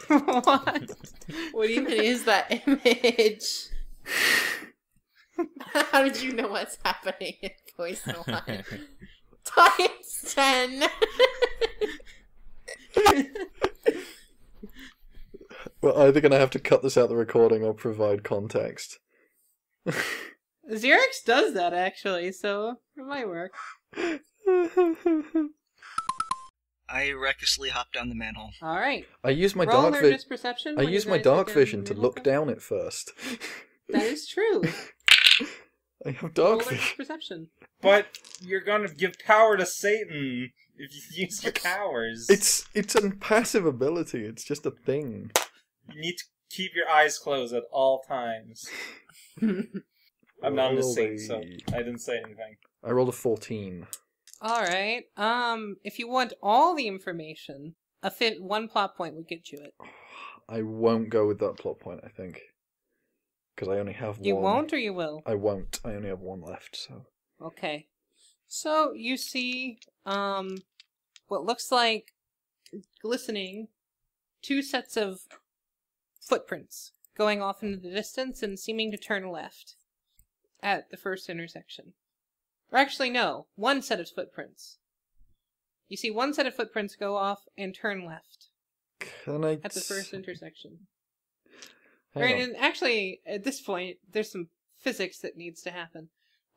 What? What even is that image? How did you know what's happening in Poison 1? Times 10! We're either going to have to cut this out of the recording or provide context. Xerox does that, actually, so it might work. I recklessly hopped down the manhole. Alright. I use my Roll dark vision. alertness perception. I when use you my guys dark look vision to in look the- down it first. That is true. I have Roll dark alertness vision. perception. But you're gonna give power to Satan if you use your powers. It's a passive ability. It's just a thing. You need to keep your eyes closed at all times. I'm not in the sync, so I didn't say anything. I rolled a 14. Alright. If you want all the information, one plot point would get you it. I won't go with that plot point, I think. Because I only have one. You won't or you will? I won't. I only have one left, so... Okay. So, you see, what looks like glistening 2 sets of footprints going off into the distance and seeming to turn left at the first intersection. Or actually, no. 1 set of footprints. You see 1 set of footprints go off and turn left Can I... at the first intersection. Hang Right, on. and actually, at this point, there's some physics that needs to happen.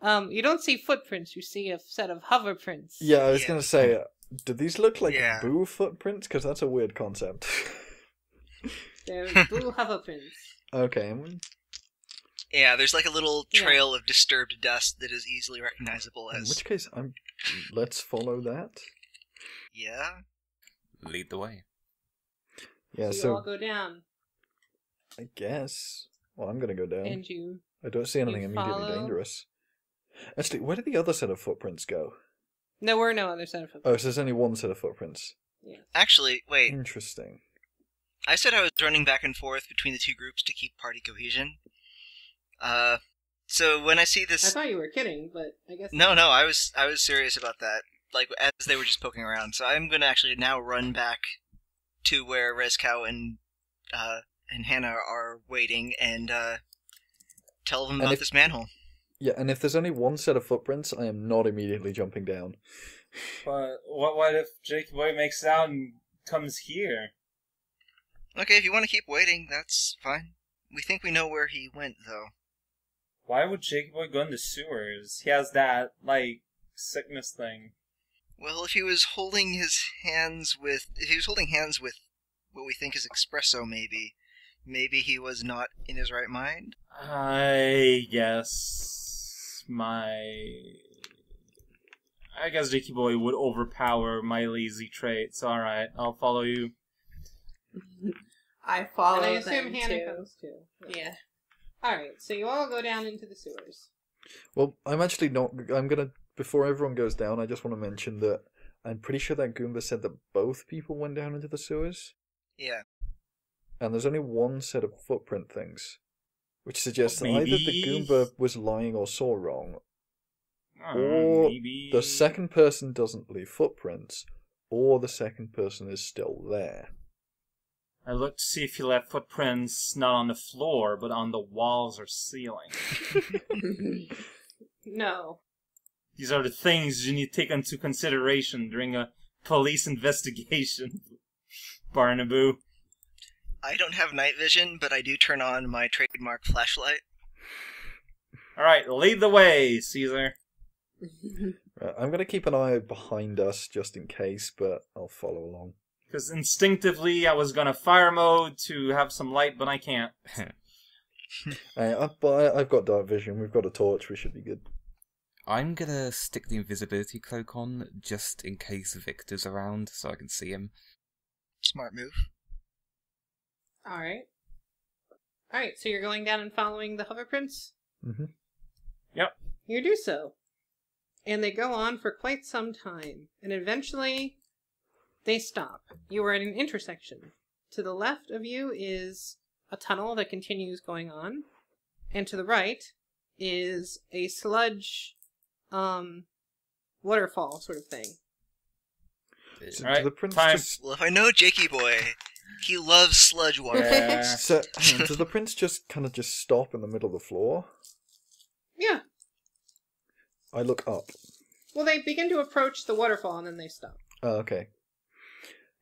You don't see footprints, you see a set of hover prints. Yeah, I was Yeah. going to say, do these look like Yeah. boo footprints? Because that's a weird concept. They're blue hover prints. Okay. Yeah, there's like a little Yeah. trail of disturbed dust that is easily recognizable In as... which case, let's follow that. Yeah? Lead the way. Yeah, You all so go down, I guess... Well, I'm going to go down. and you... I don't see anything you immediately follow- dangerous. Actually, where did the other set of footprints go? There were no other set of footprints. Oh, so there's only one set of footprints. Yeah. Actually, wait. Interesting. I said I was running back and forth between the 2 groups to keep party cohesion. So when I see I this... thought you were kidding, but I guess... No, I was serious about that. Like, as they were just poking around. So I'm gonna actually now run back to where Rezcow and Hannah are waiting and, tell them And about if- this manhole. Yeah, and if there's only one set of footprints, I am not immediately jumping down. But what if Jakey Boy makes it out and comes here? Okay, if you want to keep waiting, that's fine. We think we know where he went, though. Why would Jakey Boy go in the sewers? He has that, like, sickness thing. Well, if he was holding hands with what we think is espresso, maybe he was not in his right mind. I guess Jakey Boy would overpower my lazy traits. Alright, I'll follow you. I follow And I assume them Hannah too. goes too. Yeah. Alright, so you all go down into the sewers. Well, I'm actually not... I'm gonna... Before everyone goes down, I just want to mention that I'm pretty sure that Goomba said that both people went down into the sewers. Yeah. And there's only one set of footprint things. Which suggests that Maybe- either the Goomba was lying or saw wrong, I don't or know, maybe... the second person doesn't leave footprints, or the second person is still there. I looked to see if he left footprints not on the floor, but on the walls or ceiling. No. These are the things you need to take into consideration during a police investigation, Barnaboo. I don't have night vision, but I do turn on my trademark flashlight. Alright, lead the way, Caesar. Right, I'm gonna keep an eye behind us just in case, but I'll follow along. Because instinctively I was gonna fire mode to have some light, but I can't. But I've got dark vision. We've got a torch. We should be good. I'm gonna stick the invisibility cloak on just in case Victor's around so I can see him. Smart move. Alright. Alright, so you're going down and following the hover prints? Mm-hmm. Yep. You do so. And they go on for quite some time. And eventually, they stop. You are at an intersection. To the left of you is a tunnel that continues going on. And to the right is a sludge, waterfall sort of thing. So Alright, do the prints time. just... Well, if I know Jakey Boy, He loves sludge water. Yeah. So, hang on, does the prince just kind of just stop in the middle of the floor? Yeah. I look up. Well, they begin to approach the waterfall and then they stop. Oh, okay.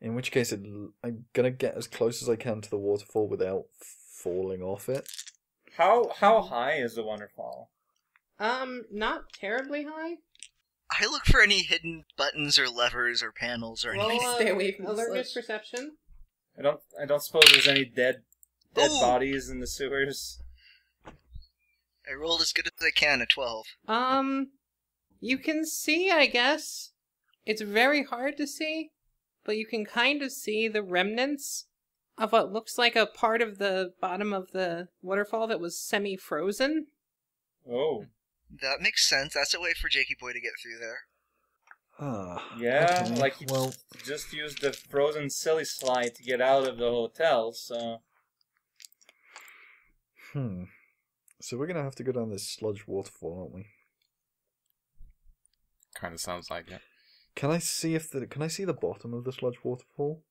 In which case, I'm gonna get as close as I can to the waterfall without falling off it. How high is the waterfall? Not terribly high. I look for any hidden buttons or levers or panels or anything. Stay away from the alertness sludge. perception. I don't suppose there's any dead Ooh. bodies in the sewers. I rolled as good as I can, a 12. You can see, I guess. It's very hard to see, but you can kind of see the remnants of what looks like a part of the bottom of the waterfall that was semi-frozen. Oh. That makes sense. That's a way for Jakey Boy to get through there. Ah. Yeah, okay. like he Well, just used the frozen silly slide to get out of the hotel, so... So we're gonna have to go down this sludge waterfall, aren't we? Kind of sounds like it. Can I see the bottom of the sludge waterfall?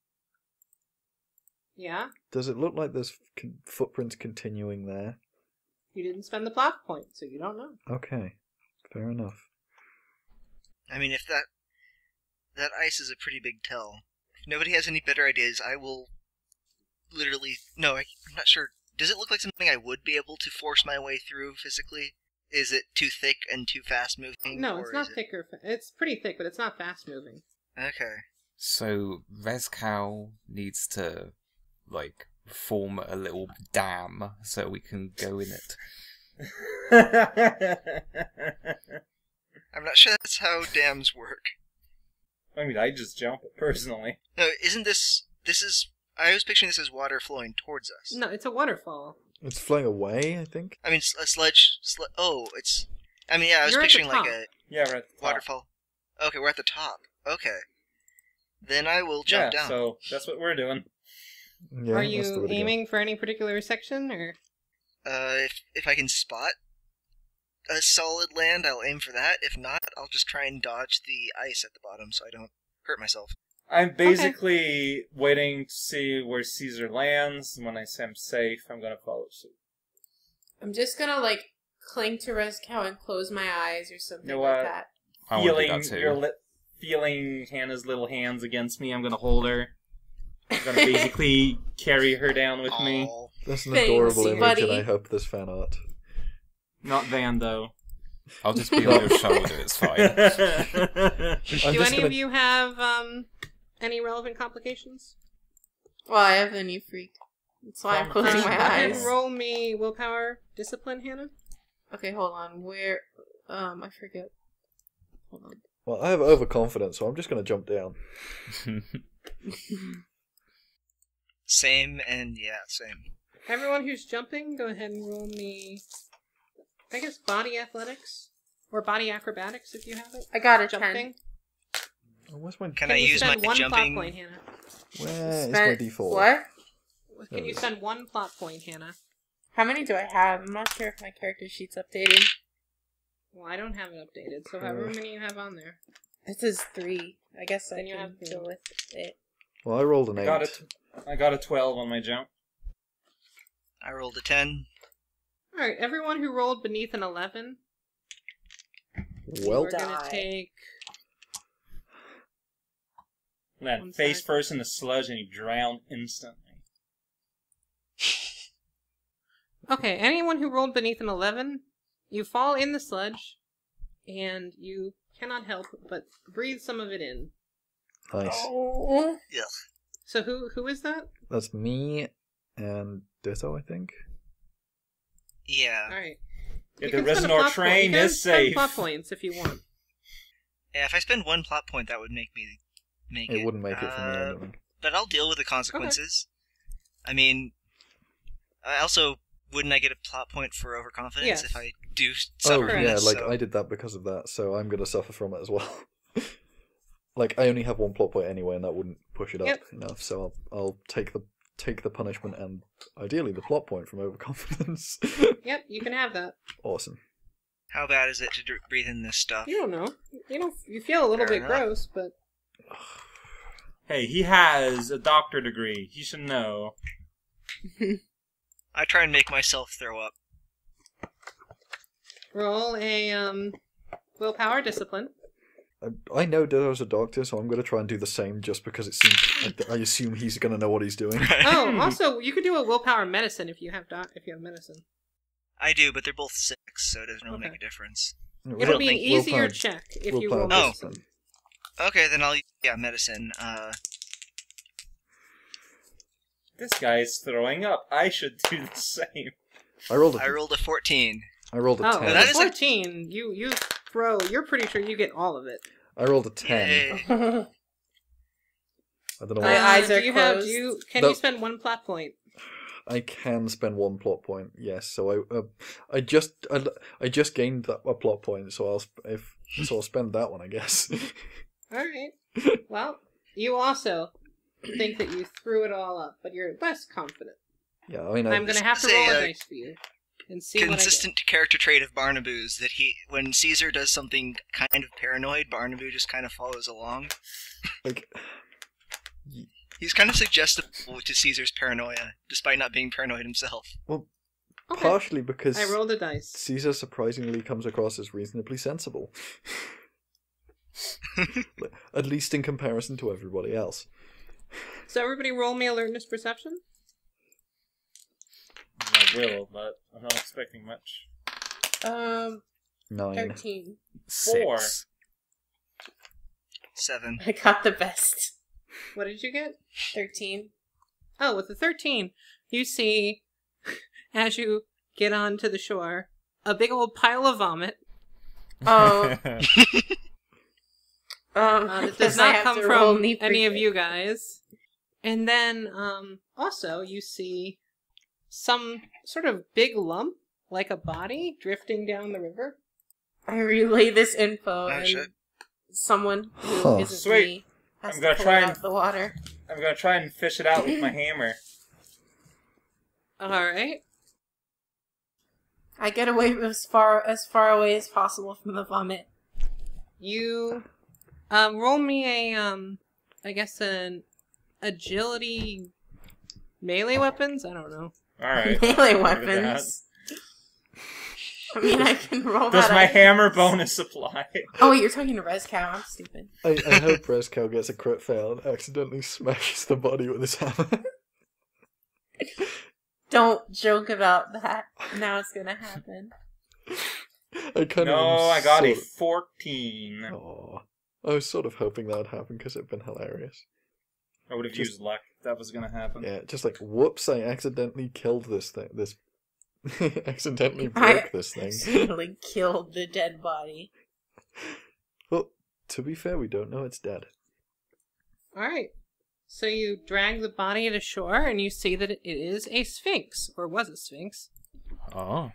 Yeah? Does it look like there's footprints continuing there? You didn't spend the plot point, so you don't know. Okay, fair enough. I mean, if that ice is a pretty big tell. If nobody has any better ideas, I will literally... No, I'm not sure. Does it look like something I would be able to force my way through physically? Is it too thick and too fast moving? No, or it's not is it... thick or... It's pretty thick, but it's not fast moving. Okay. So Rezcow needs to, like, form a little dam so we can go in it. I'm not sure that's how dams work. I mean, I just jump it, personally. No, isn't this... This is... I was picturing this as water flowing towards us. No, it's a waterfall. It's flowing away, I think. I mean, a sludge... Oh, it's... I mean, yeah, I was You're at the picturing like top. a Yeah, we're at the top. waterfall. Okay, we're at the top. Okay. Then I will jump down. So that's what we're doing. Yeah, Are that's the you way to go. aiming for any particular section, or...? If I can spot a solid land, I'll aim for that. If not, I'll just try and dodge the ice at the bottom so I don't hurt myself. I'm basically waiting to see where Caesar lands. When I say I'm safe, I'm gonna follow suit. I'm just gonna, like, cling to Rezcow and close my eyes or something You know like what? that. I want to do that too. Feeling Hannah's little hands against me, I'm gonna hold her. I'm gonna basically carry her down with me. Aw. That's an Thanks, adorable image, buddy. and I hope there's fan art. Not Van, though. I'll just be on your shoulder, it's fine. I'm Do just any gonna... of you have, any relevant complications? Well, I have the new freak. That's why I'm closing Go my ahead and eyes. roll me willpower discipline, Hannah. Okay, hold on. Where... I forget. Hold on. Well, I have overconfidence, so I'm just gonna jump down. Same, and yeah, same. Everyone who's jumping, go ahead and roll me, I guess, body athletics. Or body acrobatics, if you have it. I got a 10. Jumping. Oh, where's my... Can Can I you use my spend one jumping? plot point, Hannah? Where is my Spent- D4? What? Can you spend one plot point, Hannah? How many do I have? I'm not sure if my character sheet's updated. Well, I don't have it updated, so however many you have on there. This is 3. I guess I Then you can have deal with it. Well, I rolled an 8. I got a 12 on my jump. I rolled a 10. Alright, everyone who rolled beneath an 11, Well, we're gonna Die. take... Then One face sec. first in the sludge and you drown instantly. Okay, anyone who rolled beneath an 11, you fall in the sludge, and you cannot help but breathe some of it in. nice. Oh. So who is that? That's me and Ditto, I think. Yeah. Alright. Yeah, You the can spend a Resinor plot point. train You can is spend safe. plot points if you want. Yeah, if I spend one plot point, that would make it. It wouldn't make it for me, I don't think. But I'll deal with the consequences. I mean, I also wouldn't I get a plot point for overconfidence Yes. if I do Oh, suffer from yeah, this? like, so... I did that because of that, so I'm gonna suffer from it as well. Like, I only have one plot point anyway, and that wouldn't push it up Yep. enough, so I'll take the punishment and, ideally, the plot point from overconfidence. Yep, you can have that. Awesome. How bad is it to breathe in this stuff? You don't know. You feel a little Fair bit enough. gross, but Hey, he has a doctor degree. He should know. I try and make myself throw up. Roll a willpower discipline. I know Ditto's a doctor, so I'm going to try and do the same just because it seems... I assume he's going to know what he's doing. Oh, also, you could do a willpower medicine if you have medicine. I do, but they're both 6, so it doesn't really make a difference. It'll be an easier willpower- check if you roll willpower medicine. discipline. Okay, then I'll medicine. This guy's throwing up. I should do the same. I rolled I rolled a 14. a 10. that is a- 14. You throw. You're pretty sure you get all of it. I rolled a 10. Yay. I don't know My what... eyes are do you have? closed. Can No. you spend 1 plot point? I can spend 1 plot point. Yes, so I just gained a plot point, so I'll spend that one, I guess. All right. Well, you also think that you threw it all up, but you're less confident. Yeah, I mean, I'm going to have to Say, roll a dice for you and see Consistent character trait of Barnaboo's that when Caesar does something kind of paranoid, Barnaboo just kind of follows along. like, He's kind of suggestible to Caesar's paranoia, despite not being paranoid himself. well, what I get. Okay. partially because I rolled a dice. Caesar surprisingly comes across as reasonably sensible. At least in comparison to everybody else. So everybody roll me alertness perception. I will, but I'm not expecting much. 9. 13. 4. 7. I got the best. What did you get? 13. Oh, with the 13, you see, as you get onto the shore, a big old pile of vomit. Oh. That does I not have come to roll from knee any of freak. you guys. And then, also, you see some sort of big lump, like a body, drifting down the river. I relay this info, Oh, and shit. someone who Huh. isn't Sweet. me has I'm to gonna pull try it and- out the water. I'm gonna try and fish it out with my hammer. Alright. I get away as far away as possible from the vomit. You, roll me a, I guess an agility melee weapons? I don't know. Alright. Melee I'll do weapons. I mean, I can roll that. Does that. my up. hammer bonus apply? Oh, you're talking to Res Cow. I'm stupid. I hope Rescal gets a crit fail and accidentally smashes the body with his hammer. Don't joke about that. Now it's gonna happen. I kind No, of I got a sort 14. of... Aw. I was sort of hoping that would happen because it'd been hilarious. I would have Just- used luck if that was gonna happen. Yeah, just like, whoops, I accidentally killed this thing. Accidentally I broke this thing. accidentally killed the dead body. Well, to be fair, we don't know it's dead. Alright. So you drag the body to shore, and you see that it is a sphinx, or was a sphinx. Oh.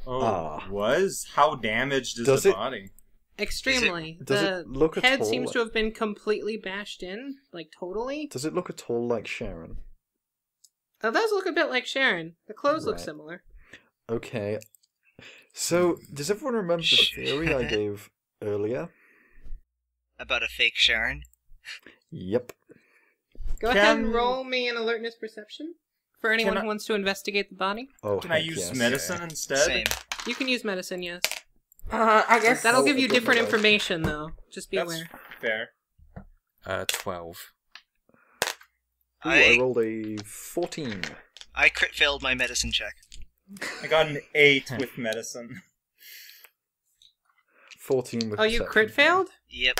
Oh, Ah. was? How damaged is Does the it- body? Extremely. Does the it look at head all seems like- to have been completely bashed in, like totally. Does it look at all like Sharon? It does look a bit like Sharon. The clothes look Right. similar. Okay. So, does everyone remember the theory I gave earlier? About a fake Sharon. Yep. Go ahead and Can- roll me an alertness perception for anyone Can I- who wants to investigate the body. Oh, Can I heck use yes. medicine instead? Same. You can use medicine, yes. I guess That'll Oh, give you I don't different know. information, though. Just be That's aware. fair. 12. Ooh, I rolled a 14. I crit failed my medicine check. I got an 8 with medicine. 14 with Oh, you crit perception. failed? Yep.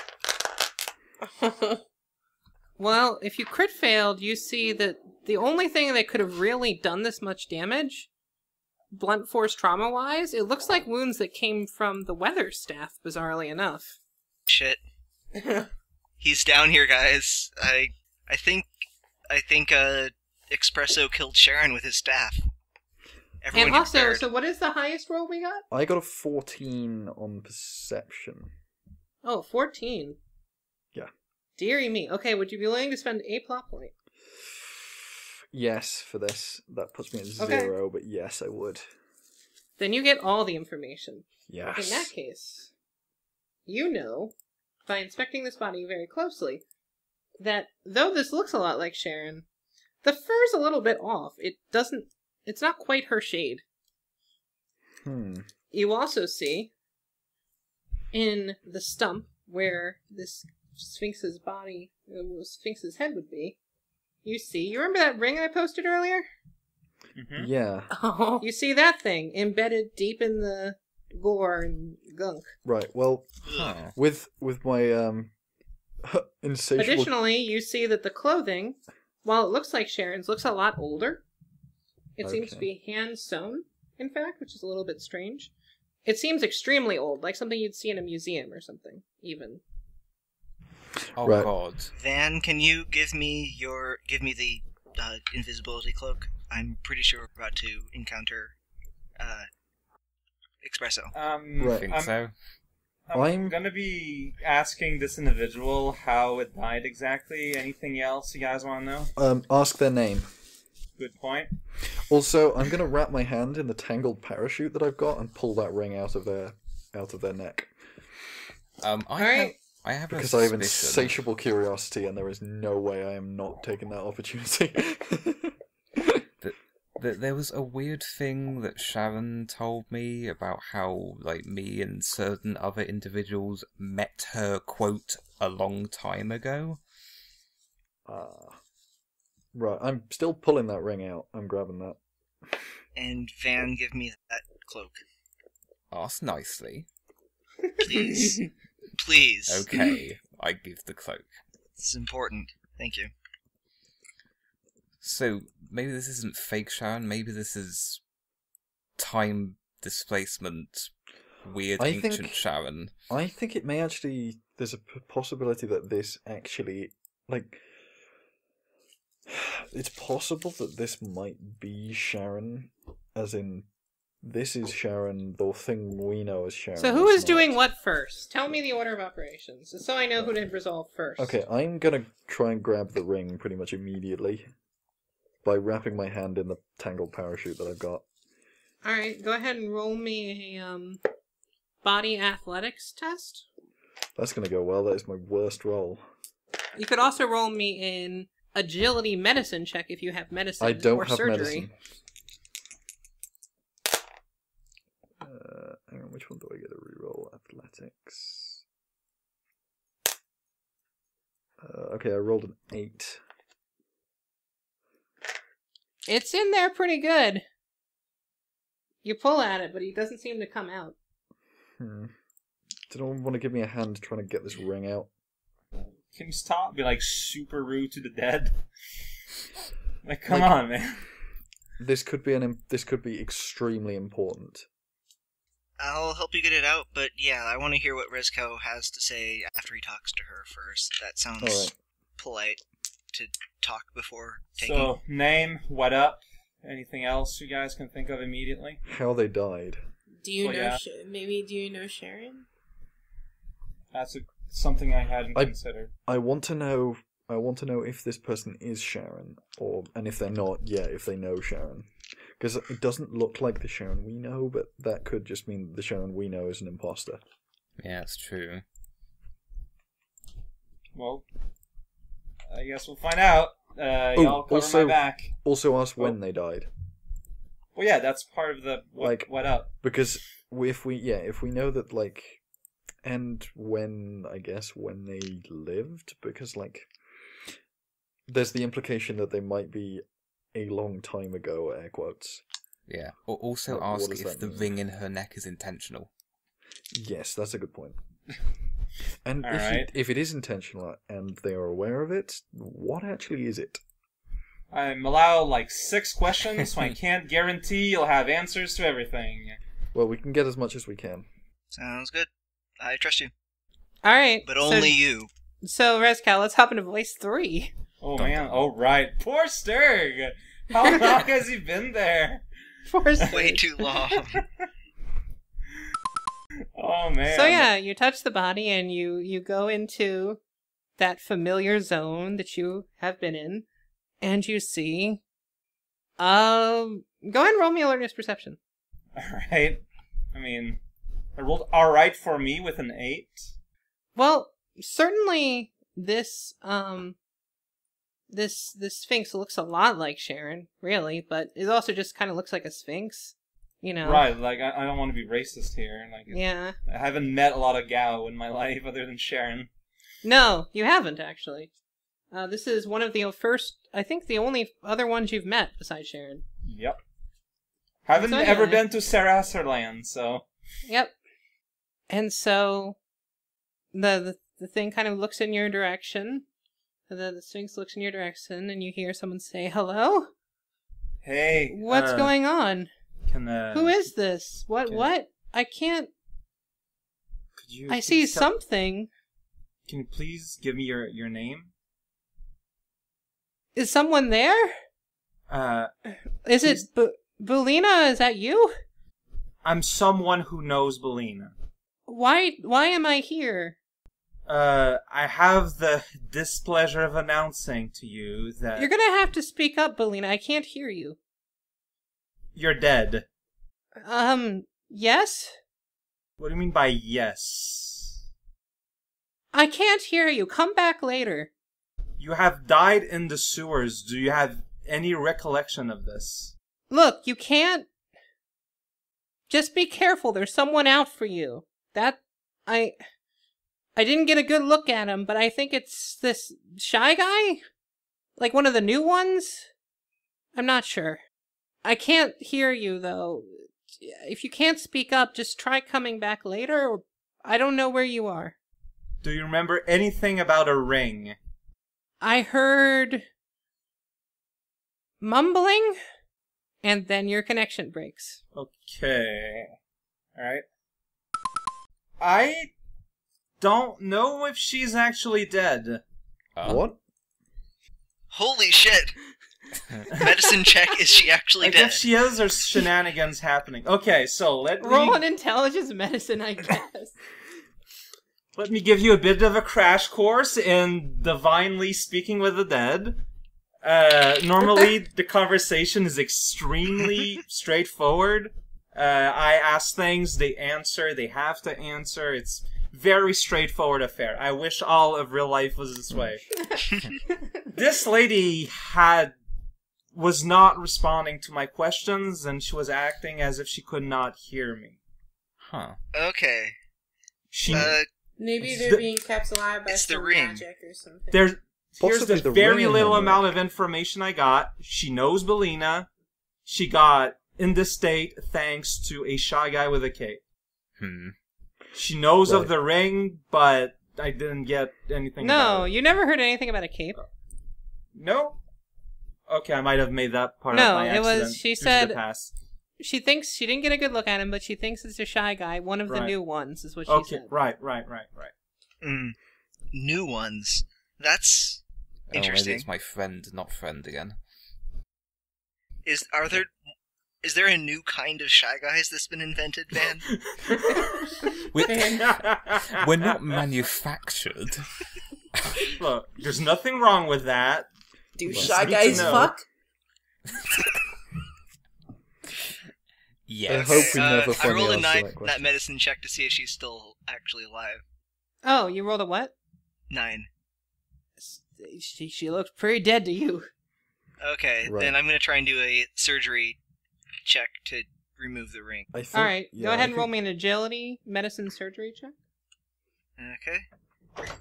Well, if you crit failed, you see that the only thing that could have really done this much damage, blunt force trauma-wise, it looks like wounds that came from the weather staff, bizarrely enough. Shit. He's down here, guys. I think Espresso killed Sharon with his staff. Everyone And get also, prepared. so what is the highest roll we got? I got a 14 on perception. Oh, 14. Yeah. Deary me. Okay, would you be willing to spend a plot point? Yes, for this. That puts me at Okay. 0, but yes, I would. Then you get all the information. Yes. In that case, you know, by inspecting this body very closely, that though this looks a lot like Sharon, the fur's a little bit off. It's not quite her shade. You also see in the stump where this Sphinx's body, Sphinx's head would be, you remember that ring I posted earlier? Mm-hmm. Yeah. Oh. You see that thing embedded deep in the gore and gunk. Right. Well, Huh. with my insatiable. Additionally, you see that the clothing, while it looks like Sharon's, looks a lot older. It seems to be hand sewn, in fact, which is a little bit strange. It seems extremely old, like something you'd see in a museum or something, even. Oh Right. God. Van, can you give me the invisibility cloak? I'm pretty sure we're about to encounter Espresso. I Right. think so. I'm gonna be asking this individual how it died exactly. Anything else you guys want to know? Ask their name. Good point. Also, I'm gonna wrap my hand in the tangled parachute that I've got and pull that ring out of their neck Alright. I have because a I have suspicion. insatiable curiosity, and there is no way I am not taking that opportunity. There was a weird thing that Sharon told me about how, like, me and certain other individuals met her, quote, a long time ago. Right, I'm still pulling that ring out. I'm grabbing that. And Van, give me that cloak, Ask nicely. please. Please. Okay, I give the cloak. It's important. Thank you. So, maybe this isn't fake Sharon, maybe this is time displacement, weird I ancient think- Sharon. I think it may actually. There's a possibility that this actually, like, it's possible that this might be Sharon, as in, this is Sharon. The thing we know as Sharon. So who is not. doing what first? Tell me the order of operations, so I know who to resolve first. Okay, I'm gonna try and grab the ring pretty much immediately by wrapping my hand in the tangled parachute that I've got. Alright, go ahead and roll me a body athletics test. That's gonna go well. That is my worst roll. You could also roll me an agility medicine check if you have medicine I don't or have surgery. medicine. Hang on, which one do I get a reroll? Athletics. Okay, I rolled an 8. It's in there pretty good. You pull at it, but he doesn't seem to come out. Did anyone want to give me a hand trying to get this ring out? Can you stop? Be like super rude to the dead. Like, come Like- on, man. This could be extremely important. I'll help you get it out, but yeah, I want to hear what Rezko has to say after he talks to her first. That sounds Alright. polite to talk before taking. So, name, what up? Anything else you guys can think of immediately? How they died. Do you Well, know? yeah. Maybe do you know Sharon? That's something I hadn't I- considered. I want to know if this person is Sharon, and if they're not, if they know Sharon. Because it doesn't look like the Sharon we know, but that could just mean the Sharon we know is an imposter. Yeah, it's true. Well, I guess we'll find out. Y'all cover also- my back. Also ask when they died. Well, yeah, that's part of the what up. Because if we know that, like, and when they lived, because, like, there's the implication that they might be a long time ago, air quotes. Yeah. Also What ask does if that the mean? ring in her neck is intentional. Yes, that's a good point. And Alright. if it is intentional and they are aware of it, what actually is it? I'm allowed like 6 questions, so I can't guarantee you'll have answers to everything. Well, we can get as much as we can. Sounds good. I trust you, Alright. but only you. So, Rezcal, let's hop into voice 3. Oh man, oh right. Poor Sturg! How long has he been there? Way too long. Oh man. So yeah, you touch the body and you go into that familiar zone that you have been in, and you see. Go ahead and roll me alertness perception. Alright. I mean, I rolled alright for me with an 8. Well, certainly this this Sphinx looks a lot like Sharon, really, but it also just kind of looks like a Sphinx, you know? Right, like, I don't want to be racist here. Like, Yeah. I haven't met a lot of Gao in my life other than Sharon. No, you haven't, actually. This is one of the first, I think the only other ones you've met besides Sharon. Yep. Haven't So, ever yeah. been to Sarasarland, so... Yep. And so, the thing kind of looks in your direction. The Sphinx looks in your direction, and you hear someone say, "Hello? Hey, What's going on? Can, Who is this? What, okay. what? I can't... Could you I see please tell- something. Can you please give me your name? Is someone there? Is it Bulina? Is that you? I'm someone who knows Belina. Why am I here? I have the displeasure of announcing to you that You're gonna have to speak up, Bulina. I can't hear you. you're dead. Yes? What do you mean by yes? I can't hear you. Come back later. You have died in the sewers. Do you have any recollection of this? Look, you can't... Just be careful. There's someone out for you. I didn't get a good look at him, but I think it's this shy guy? Like one of the new ones? I'm not sure. I can't hear you, though. If you can't speak up, just try coming back later, or I don't know where you are. Do you remember anything about a ring? I heard... mumbling, and then your connection breaks. Okay. Alright. I don't know if she's actually dead. What? Holy shit! Medicine check, is she actually Like, dead? if she is, there's shenanigans happening. Okay, so Roll an intelligence medicine, I guess. let me give you a bit of a crash course in divinely speaking with the dead. Normally, the conversation is extremely straightforward. I ask things, they answer, they have to answer. It's very straightforward affair. I wish all of real life was this way. This lady was not responding to my questions, and she was acting as if she could not hear me. Huh. Okay. She Maybe they're The- being kept alive by It's the some ring. magic or something. Here's Possibly the the very ring little amulet. amount of information I got. She knows Belina. She got in this state thanks to a shy guy with a cape. She knows of Right. the ring, but I didn't get anything about No, it. you never heard anything about a cape. No? Okay, I might have made that part No, up by it was- accident. she due to said- the past. She thinks she didn't get a good look at him, but she thinks it's a shy guy, one of the Right. new ones, is what she Okay, said. right. New ones. That's Oh, maybe interesting. it's my friend, not friend again. Is there a new kind of shy guys that's been invented, Van? We're not manufactured. Look, there's nothing wrong with that. Do Well, shy good to guys know. fuck? Yes. I hope we never I finally rolled a answer 9 that that question. medicine check to see if she's still actually alive. Oh, you rolled a what? 9. She looks pretty dead to you. Okay, Right. then I'm gonna try and do a surgery check to remove the ring. I think, Alright, yeah, go ahead I and roll think- me an agility medicine surgery check. Okay.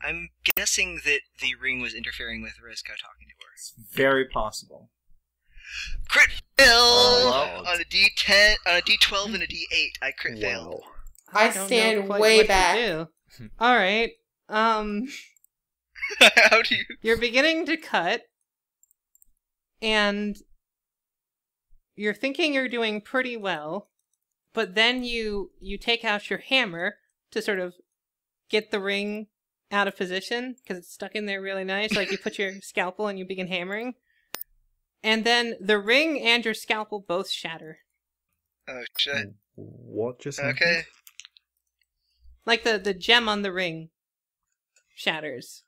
I'm guessing that the ring was interfering with Rizko talking to her. It's very possible. Crit fail Oh, on a D10, on a D12 and a D8. I crit failed. Wow. I don't know stand quite way what to back. do. Alright, How do you? you're beginning to cut, and you're thinking you're doing pretty well, but then you take out your hammer to sort of get the ring out of position, because it's stuck in there really nice. Like, you put your scalpel and you begin hammering, and then the ring and your scalpel both shatter. Oh shit. What just happened? Okay. Like, the gem on the ring shatters,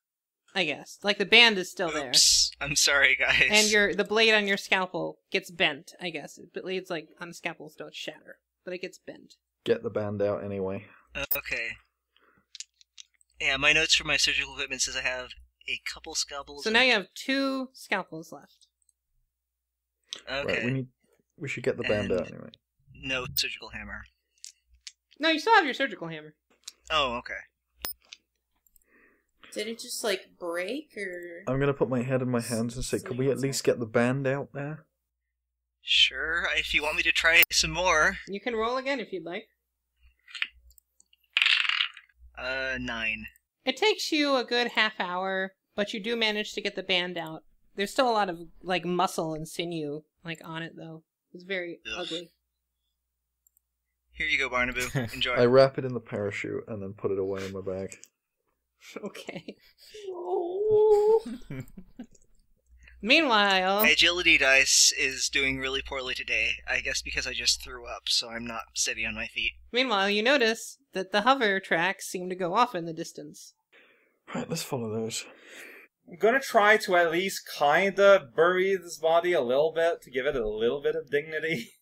I guess. Like, the band is still there. Oops. I'm sorry, guys. And the blade on your scalpel gets bent, I guess. The blades, like, on scalpels don't shatter, but it gets bent. Get the band out anyway. Okay. Yeah, my notes for my surgical equipment says I have a couple scalpels. So now you have 2 scalpels left. Okay. Right, we should get the band And- out anyway. No surgical hammer. No, you still have your surgical hammer. Oh, okay. Did it just, like, break, or... I'm gonna put my head in my hands and say, could we at least get the band out there? Sure, if you want me to try some more. You can roll again if you'd like. 9. It takes you a good half hour, but you do manage to get the band out. There's still a lot of, like, muscle and sinew, like, on it, though. It's very Ugh. ugly. Here you go, Barnaboo. Enjoy. I wrap it in the parachute and then put it away in my bag. Okay. Oh. Meanwhile... My agility dice is doing really poorly today. I guess because I just threw up, so I'm not steady on my feet. Meanwhile, you notice that the hover tracks seem to go off in the distance. Right, let's follow those. I'm gonna try to at least kinda bury this body a little bit to give it a little bit of dignity.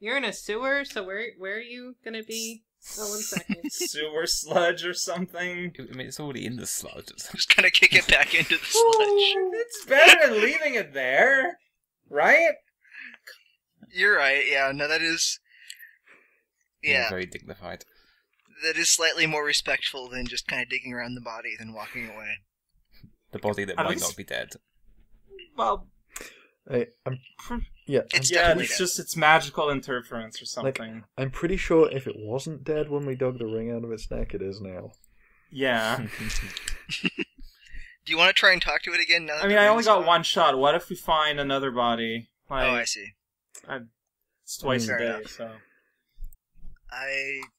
You're in a sewer, so where are you gonna be? Oh, 1 second. Sewer sludge or something. I mean, it's already in the sludge. Just kind of kick it back into the sludge. It's better than leaving it there, right? You're right, yeah, no, that is... Yeah, Very dignified. that is slightly more respectful than just kind of digging around the body than walking away. The body that At might least- not be dead. Well, It's yeah, definitely it's dead. just its magical interference or something. I'm pretty sure if it wasn't dead when we dug the ring out of its neck, it is now. Yeah. Do you want to try and talk to it again now that I mean, the I only ring's got gone? one shot. What if we find another body? Like, Oh, I see. it's twice Fair a day, enough. so...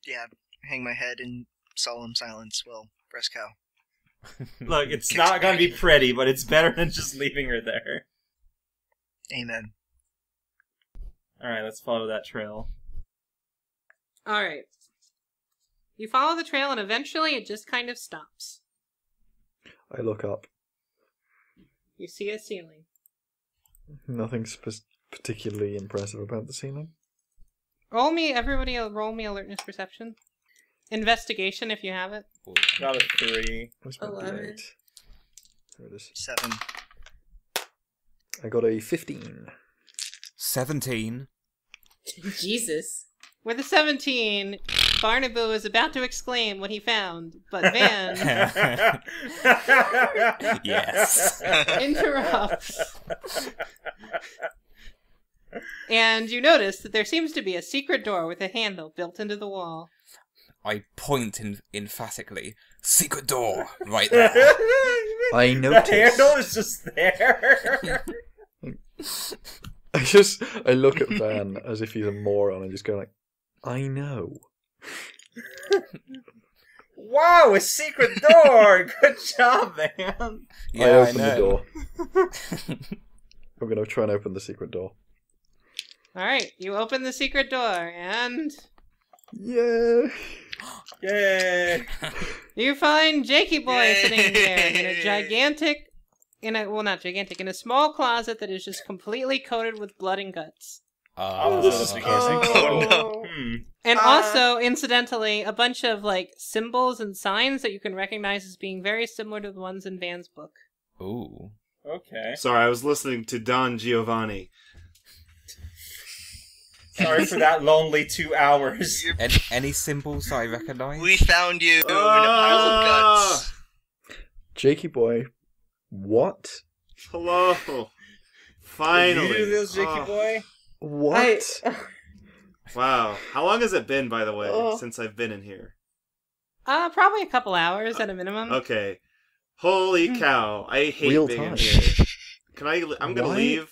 Yeah, hang my head in solemn silence while Brescow. Look, it's Kicks not gonna back. be pretty, but it's better than just leaving her there. Amen. Alright, let's follow that trail. Alright. You follow the trail and eventually it just kind of stops. I look up. You see a ceiling. Nothing particularly impressive about the ceiling. Everybody roll me alertness perception. Investigation if you have it. Ooh. Got a 3. Where's my 11. D8? There it is. 7. I got a 15. 17. Jesus. With a 17, Barnaboo is about to exclaim what he found, but Van Yes. interrupts. And you notice that there seems to be a secret door with a handle built into the wall. I point emphatically. Secret door! Right there. I The noticed. handle is just there. I look at Van as if he's a moron and just go like, I know. Wow, a secret door! Good job, man. Yeah, I open the know. door. I'm gonna try and open the secret door. Alright, you open the secret door, and Yeah. Yay! you find Jakey Boy Yay. sitting there in a small closet that is just completely coated with blood and guts. Oh, this is confusing. Oh, no. And also, incidentally, a bunch of, like, symbols and signs that you can recognize as being very similar to the ones in Van's book. Ooh. Okay. Sorry, I was listening to Don Giovanni. Sorry for that lonely 2 hours. Any symbols I recognise? We found you in a pile of guts. Jakey boy. What? Hello. Finally. You do this, Jakey Oh, boy? What? Wow. How long has it been, by the way, Oh. since I've been in here? Probably a couple hours at a minimum. Okay. Holy cow. I hate Real being time. in here. I'm gonna Why? leave.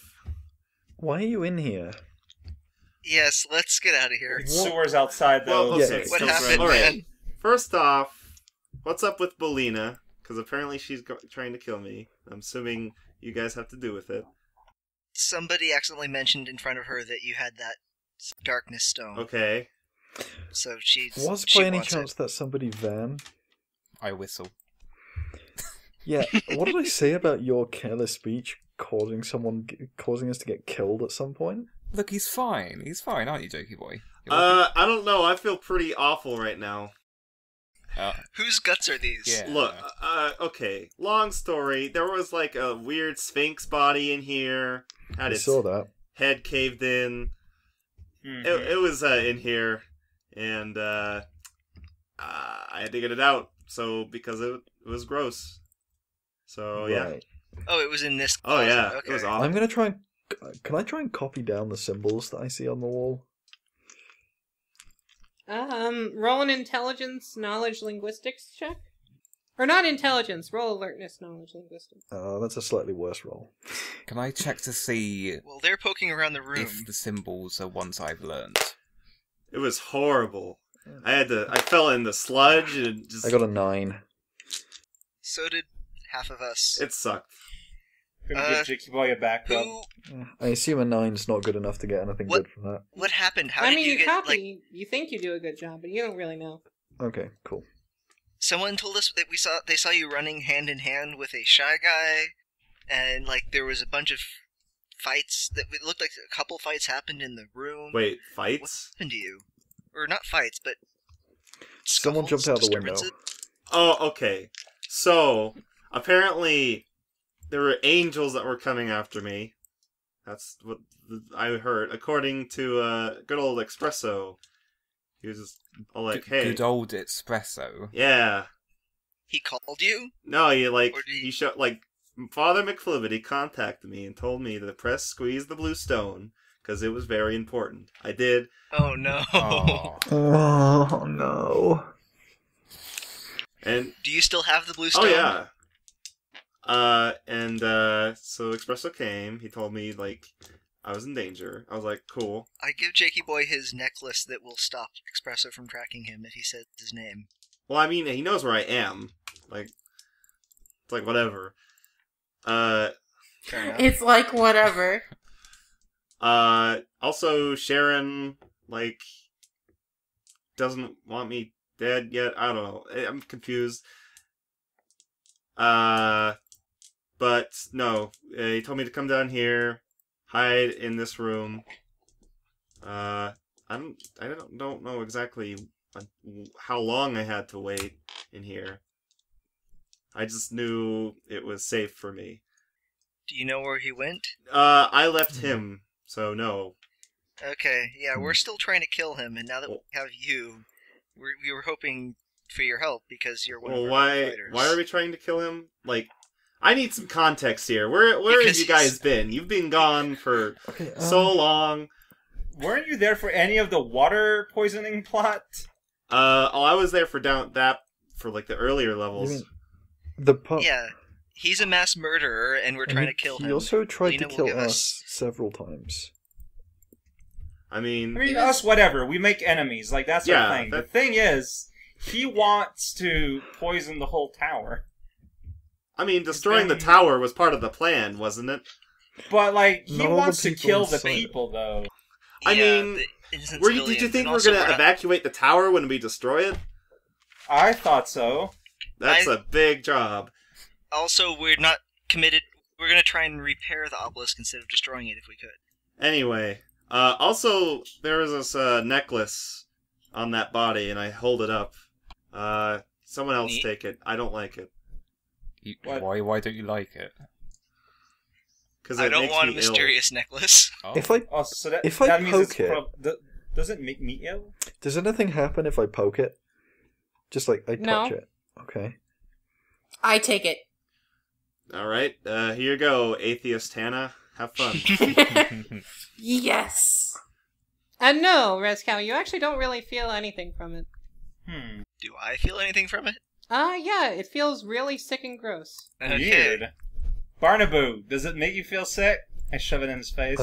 Why are you in here? Yes, let's get out of here. Sewers outside, though. Well, Yeah, okay. What so- happened, All right. man? First off, what's up with Belina? Because apparently she's trying to kill me. I'm assuming you guys have to do with it. Somebody accidentally mentioned in front of her that you had that darkness stone. Okay. So she Was she by any wants chance that somebody Van? I whistle. Yeah. What did I say about your careless speech causing us to get killed at some point? Look, he's fine. He's fine, aren't you, Jokey boy? I don't know. I feel pretty awful right now. Whose guts are these? Yeah. Look, okay. Long story. There was like a weird sphinx body in here. Had I its saw that. head caved in. It was in here, and I had to get it out. So because it was gross. So yeah. Right. Oh, it was in this Oh closet. yeah. Okay. It was awful. I'm gonna try and... Can I try and copy down the symbols that I see on the wall? Roll an intelligence, knowledge, linguistics check. Or not intelligence, roll alertness, knowledge, linguistics. That's a slightly worse roll. Can I check to see Well, they're poking around the room. if the symbols are ones I've learned? It was horrible. I fell in the sludge and just. I got a 9. So did half of us. It sucked. Gonna give Jicky Boy a back rub. Who? I assume a 9's not good enough to get anything What? good from that. What happened? How I did mean, you you get copy, like? you think you do a good job, but you don't really know. Okay, cool. Someone told us that they saw you running hand in hand with a shy guy, and like there was a bunch of fights that it looked like a couple fights happened in the room. Wait, What fights? happened to you? Or not fights, but Someone scuffles, jumped out the disturbances? window. Oh, okay. So apparently there were angels that were coming after me. That's what I heard, according to good old Espresso. He was just all like, "Hey, Good old espresso. yeah." He called you? No, he Or did he- he showed like Father McFlibbity contacted me and told me to press squeeze the blue stone because it was very important. I did. Oh no. Aw. Oh, no. And Do you still have the blue stone? oh yeah. So Espresso came. He told me like I was in danger. I was like, cool. I give Jakey Boy his necklace that will stop Espresso from tracking him if he says his name. Well, I mean, he knows where I am. Like, it's like whatever. Fair enough. It's like whatever. Also Sharon like doesn't want me dead yet. I don't know. I'm confused. But no, he told me to come down here, hide in this room. I don't know exactly how long I had to wait in here. I just knew it was safe for me. Do you know where he went? I left him, so no. Okay, yeah, we're still trying to kill him, and now that we have you, we were hoping for your help because you're one Well, of our why fighters. are we trying to kill him? Like, I need some context here. Where have Because you guys been? You've been gone for Okay, so long. Weren't you there for any of the water poisoning plot? I was there for like the earlier You levels. mean the part... Yeah, he's a mass murderer, and we're trying to kill He him. also tried Lena to will kill give us several times. I mean, I mean, us, whatever. We make enemies. Like, that's Yeah, our thing. that- The thing is, he wants to poison the whole tower. destroying the been- tower was part of the plan, wasn't it? But, like, he Not all the wants to people kill the inside. people, though. I Yeah, mean, the innocent Did you civilians, think and we're also gonna not- evacuate the tower when we destroy it? I thought so. That's a big job. Also, we're not committed. We're gonna try and repair the obelisk instead of destroying it if we could. Anyway, also there was this necklace on that body, and I hold it up. Someone else Neat. take it. I don't like it What? Why don't you like it? because I don't makes want a me ill. mysterious necklace. Oh. If I... Oh, so that, If I that means it's poke it- does it make me ill? Does anything happen if I poke it? Just like I touch No. it. Okay. I take it. All right, here you go, atheist Hannah. Have fun. Yes. And no, Rezcow, you actually don't really feel anything from it. Do I feel anything from it? Yeah, it feels really sick and gross. Okay. Weird. Barnaboo, does it make you feel sick? I shove it in his face.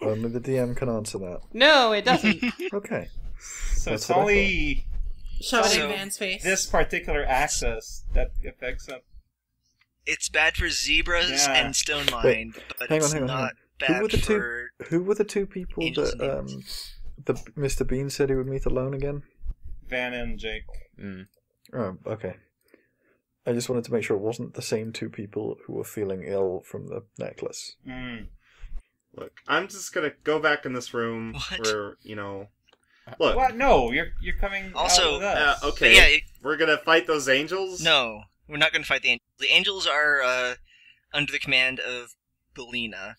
Only the DM can answer that. No, it doesn't. Okay. So that's it's what I only Shove it So, in Van's face. this particular access that affects it. It's bad for zebras Yeah. and stone mind, but hang on, it's hang on, hang not on. bad Who were the two? for. Who were the two people angels that and demons. the Mr. Bean said he would meet alone again? Van and Jake. Mm. Oh, okay. I just wanted to make sure it wasn't the same two people who were feeling ill from the necklace. Mm. Look, I'm just gonna go back in this room What? where Look. What? No, you're coming Also, out with us. Okay. Yeah, We're gonna fight those angels? no, we're not going to fight the angels. The angels are under the command of Belina.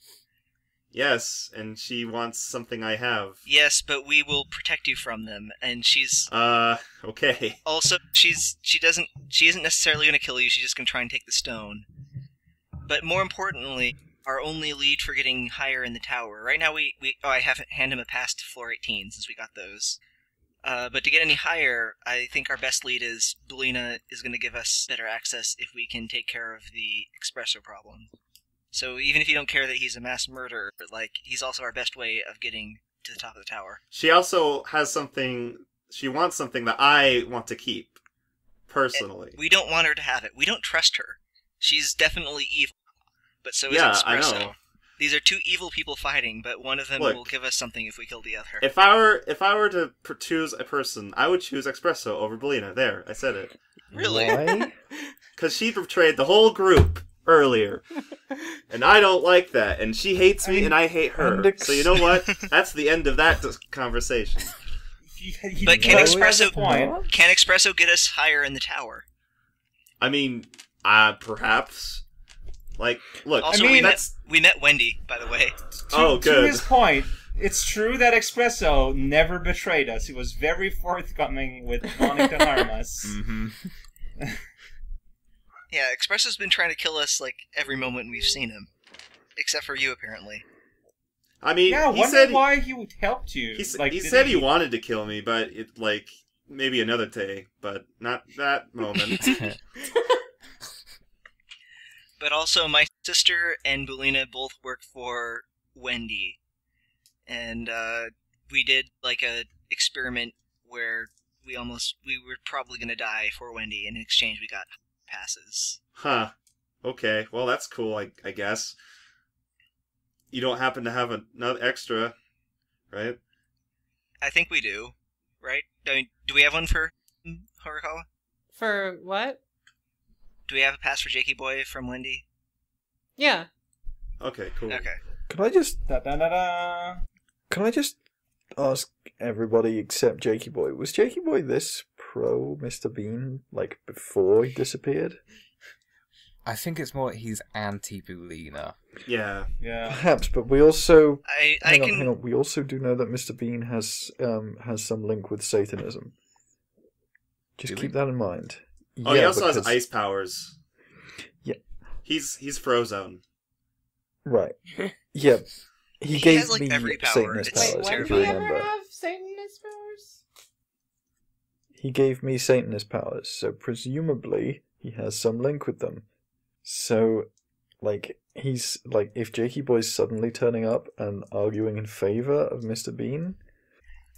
Yes, and she wants something I have. Yes, but we will protect you from them. And she's Okay. also she isn't necessarily going to kill you. She's just going to try and take the stone. But more importantly, our only lead for getting higher in the tower. Right now, I haven't handed him a pass to floor 18 since we got those. But to get any higher, I think our best lead is Belina is going to give us better access if we can take care of the espresso problem. So even if you don't care that he's a mass murderer, like, he's also our best way of getting to the top of the tower. She also has something... She wants something that I want to keep. Personally. We don't want her to have it. We don't trust her. She's definitely evil. But so is Yeah, Espresso. I know. These are two evil people fighting, but one of them Look, will give us something if we kill the other. If I were to choose a person, I would choose Espresso over Belina. There, I said it. Really? Why? Because she betrayed the whole group earlier. And I don't like that. And she hates me, and I hate her. So you know what? That's the end of that You conversation. But can know, he has a Espresso point. can Espresso get us higher in the tower? I mean, perhaps. Like, look, Also, I mean, we met Wendy, by the way. Oh, To good. his point, it's true that Espresso never betrayed us. He was very forthcoming with wanting to harm us. Mm-hmm. Yeah, Espresso's been trying to kill us, like, every moment we've seen him. Except for you, apparently. I mean, Yeah, I he wonder said why he helped you. he Did said he wanted to kill me, but it like maybe another day, but not that moment. But also, my sister and Belina both work for Wendy. And, we did, like, a experiment where we were probably gonna die for Wendy, and in exchange we got passes. Huh. Okay. Well, that's cool. I guess. You don't happen to have another extra, right? I think we do, right? I mean, do we have one for Horikawa? For what? Do we have a pass for Jakey Boy from Wendy? Yeah. Okay. Cool. Okay. Can I just Da-da-da-da. ask everybody except Jakey Boy? Was Jakey Boy this pro Mr. Bean like before he disappeared? I think it's more he's anti-Bulina. Yeah. Yeah. Perhaps, but we also hang hang on. We also do know that Mr. Bean has some link with Satanism. Just Do keep we? that in mind. Oh, he also has because- ice powers. Yeah. He's Frozone. Right. Yeah. He He gave has, like, me every power. Satanist It's powers, Wait, if when you did he remember. ever have Satanist powers? He gave me Satanist powers, so presumably he has some link with them. So, like, he's like, if Jakey Boy's suddenly turning up and arguing in favor of Mr. Bean,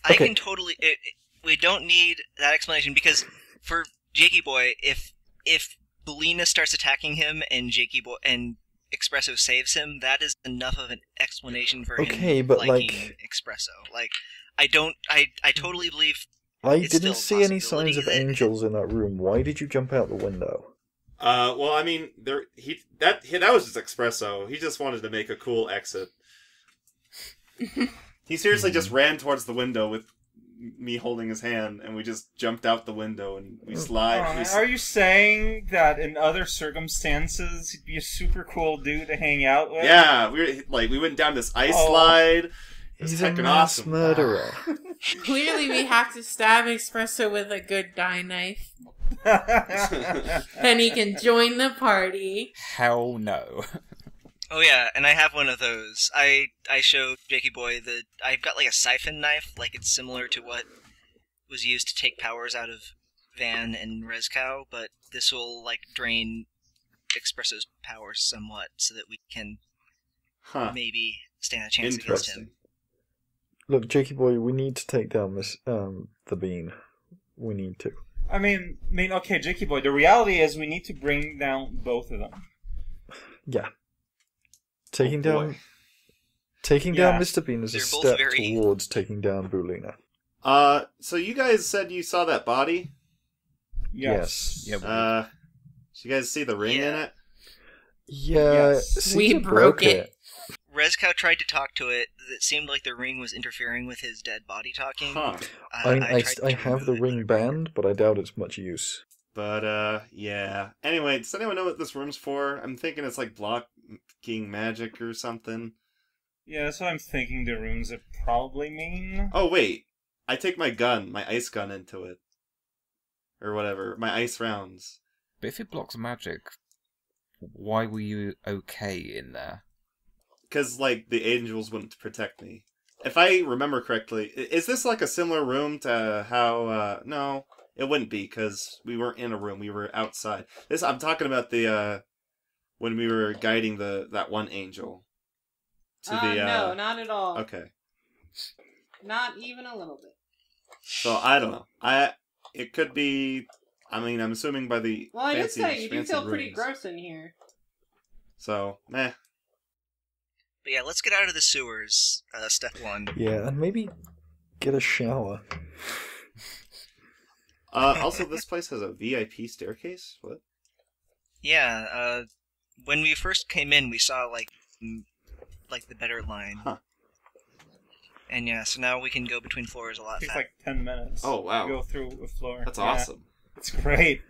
I Okay. can totally. We don't need that explanation because for Jakey Boy, if Belina starts attacking him and Jakey Boy and Espresso saves him, that is enough of an explanation for Okay, him but, liking like- Espresso. Like, I totally believe. I It's still didn't a see any possibility signs of that- angels in that room. Why did you jump out the window? Well, I mean, that was just Espresso. He just wanted to make a cool exit. He seriously just ran towards the window with me holding his hand, and we just jumped out the window and we slide. Are you saying that in other circumstances he'd be a super cool dude to hang out with? Yeah, we went down this ice Oh. slide. It was He's a heckin' mass awesome. murderer. Clearly, we have to stab Espresso with a good dye knife. Then he can join the party. Hell no. Oh yeah, and I have one of those. I showed Jakey Boy I've got like a siphon knife, like it's similar to what was used to take powers out of Van and Rezcow, but this will like drain Espresso's powers somewhat, so that we can Huh. maybe stand a chance against Interesting. him. Look, Jakey Boy, we need to take down the Bean. We need to. I mean, okay, Jakey Boy, the reality is we need to bring down both of them. Yeah. Taking Oh, boy. down Yeah. Mr. Bean is a They're both step very- towards taking down Bulina. So you guys said you saw that body? Yes. Yeah, Did you guys see the ring in Yeah. it? Yeah, Yes. Caesar We broke it. Rezkow tried to talk to it. It seemed like the ring was interfering with his dead body talking. Huh. I tried to have the remove it, ring banned, but I doubt it's much use. But, yeah. Anyway, does anyone know what this room's for? I'm thinking it's like blocking magic or something. Yeah, that's what I'm thinking the runes would probably mean. Oh, wait. I take my gun, my ice gun into it. Or whatever. My ice rounds. But if it blocks magic, why were you okay in there? Because, like, the angels wouldn't protect me. If I remember correctly, is this like a similar room to how, no, it wouldn't be, because we weren't in a room, we were outside. I'm talking about the, when we were guiding that one angel. To the, no, not at all. Okay. Not even a little bit. So, I don't know. It could be, I mean, I'm assuming by the Well, I did fancy, say, you do fancy feel pretty rooms. gross in here. So, meh. But yeah, let's get out of the sewers. Step 1. Yeah, and maybe get a shower. Also, this place has a VIP staircase? What? Yeah, when we first came in, we saw, like the better line. Huh. And yeah, so now we can go between floors a lot It takes faster. like 10 minutes. Oh, wow. To go through a floor. That's Yeah, awesome. It's great.